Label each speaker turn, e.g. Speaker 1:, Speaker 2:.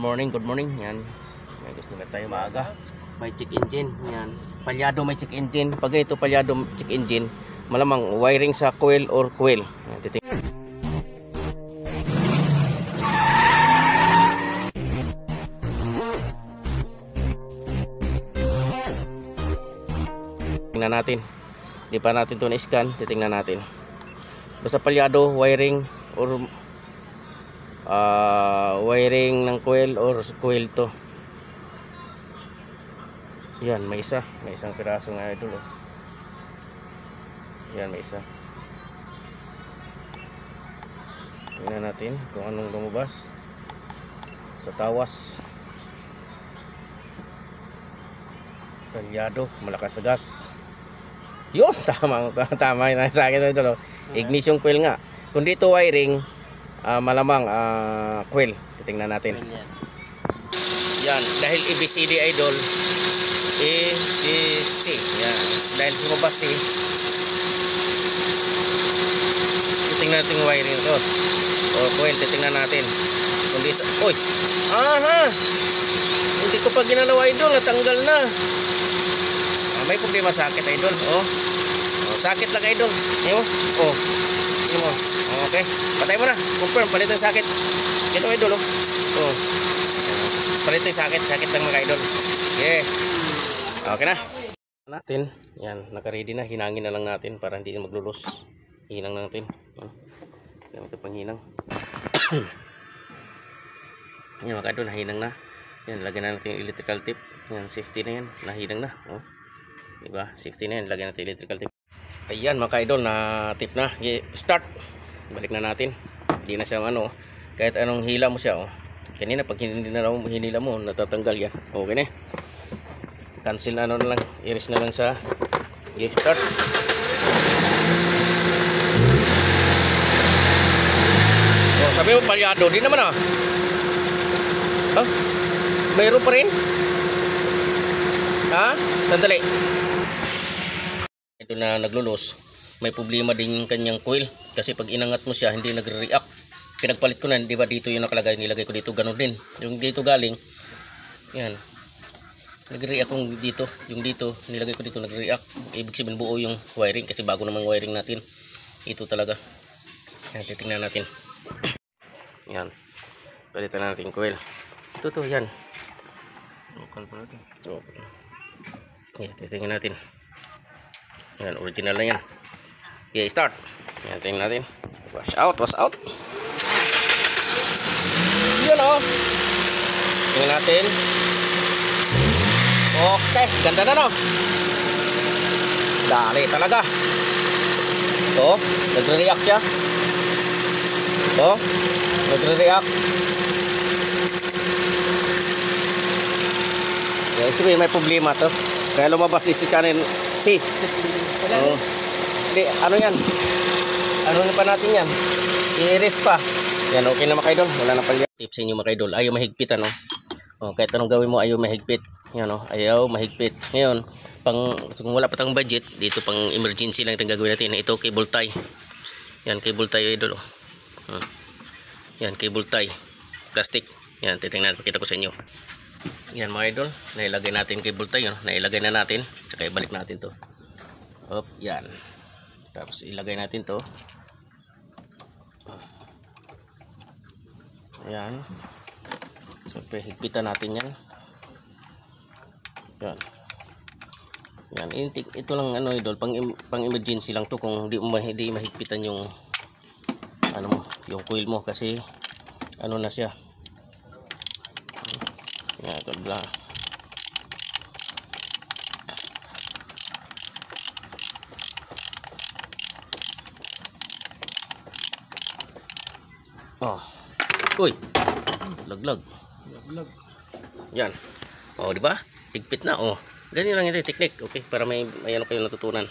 Speaker 1: morning, good morning. Yan. May gusto na tayo maaga. May check engine. Yan. Palyado may check engine. Pag ito palyado check engine, malamang wiring sa coil or coil. Yan, titingnan natin. Di pa natin ito na-scan. Titingnan natin. Basta palyado, wiring or wiring ng coil or coil to. Yan, may isa. May isang piraso nga idol. Oh. Yan, may isa. Tingnan natin kung anong lumabas sa tawas. Palyado, malakas sa gas. Yun, tama yun sa akin idol. Oh. Ignition coil nga. Kung dito wiring, malamang coil. Titingnan natin. Yan, dahil ABCD idol, ABC. Yan, dahil sumabas C. Titingnan natin yung wiring ito. O coil, titingnan natin. Kundi sa, uy! Aha! Hindi ko pa ginalawa idol, natanggal na. May problema sakit idol. Oh, sakit lang idol. Ayo. Oh. Mo. Okay. Patay mo na. Confirm palitan sakit. Ito idol. Oh. Palitan sakit lang mga idol. Okay. Okay na. Natin. Yan, naka-ready na. Hinangin na lang natin para hindi maglulos. Hinang natin. Yan, ito panghinang. Yan mga idol, nahinang na. Yan, lagyan na natin yung electrical tip. Yan, safety na yan. Nahinang na. Oh. Diba? Safety na yan. Lagyan natin electrical tip. Ayan mga idol, na tip na. Start. Balik na natin. Hindi na siya ano. Kahit anong hila mo siya. Oh. Kanina pag hinila mo, natatanggal yan. Okay na. Cancel na ano na lang. Iris na lang sa start. Oh, sabi mo palyado. Di naman ah. Huh? Mayroon pa rin? Ha? Sandali. Ito na naglulos, may problema din yung kanyang coil kasi pag inangat mo siya hindi nagre-react. Pinagpalit ko na, di ba dito yung nakalagay, nilagay ko dito, ganun din. Yung dito galing, yan, nagre-react yung dito, nilagay ko dito, nagre-react. Ibig sabihin buo yung wiring kasi bago namang wiring natin. Ito talaga. Yan, titingnan natin. Yan, palitan natin coil. Ito to, yan. Local pala ito. Yan, titingnan natin. Yan, original na yan. Okay, start. Yan, tingnan natin. Wash out. Yun o. Tingnan natin. Okay, ganda na no. Dali talaga. So, nagre-react siya. So, nagre-react. Yan, sabihin may problema to. Kaya lumabas ni si kanin C. Oh. Di, ano yan? Ano na pa natin yan? I-erase pa. Yan, okay na mga idol. Wala na pala. Tips sa inyo mga idol. Ayaw mahigpit ano. Oh, kahit anong gawin mo, ayaw mahigpit. Yan oh, ayaw mahigpit. Ngayon, kung wala pa tayong budget, dito pang emergency lang itong gagawin natin. Ito, cable tie. Yan, cable tie idol oh. Yan, cable tie. Plastic. Yan, titingnan, pakita ko sa inyo. Yan mga idol, nailagay natin cable tie, no? Nailagay na natin, tsaka ibalik natin to. Hop, yan. Tapos ilagay natin to. Ayan. Siyempre, higpitan natin yan. Yan. Yan, ito lang ano idol, pang emergency lang to kung hindi mahigpitan yung ano mo, yung coil mo kasi ano na siya. Yan, ito bla. Oh. Uy. Laglag. Yan. Oh, di ba? Higpit na. Oh. Ganyan lang yung technique. Okay, para may ano kayo natutunan.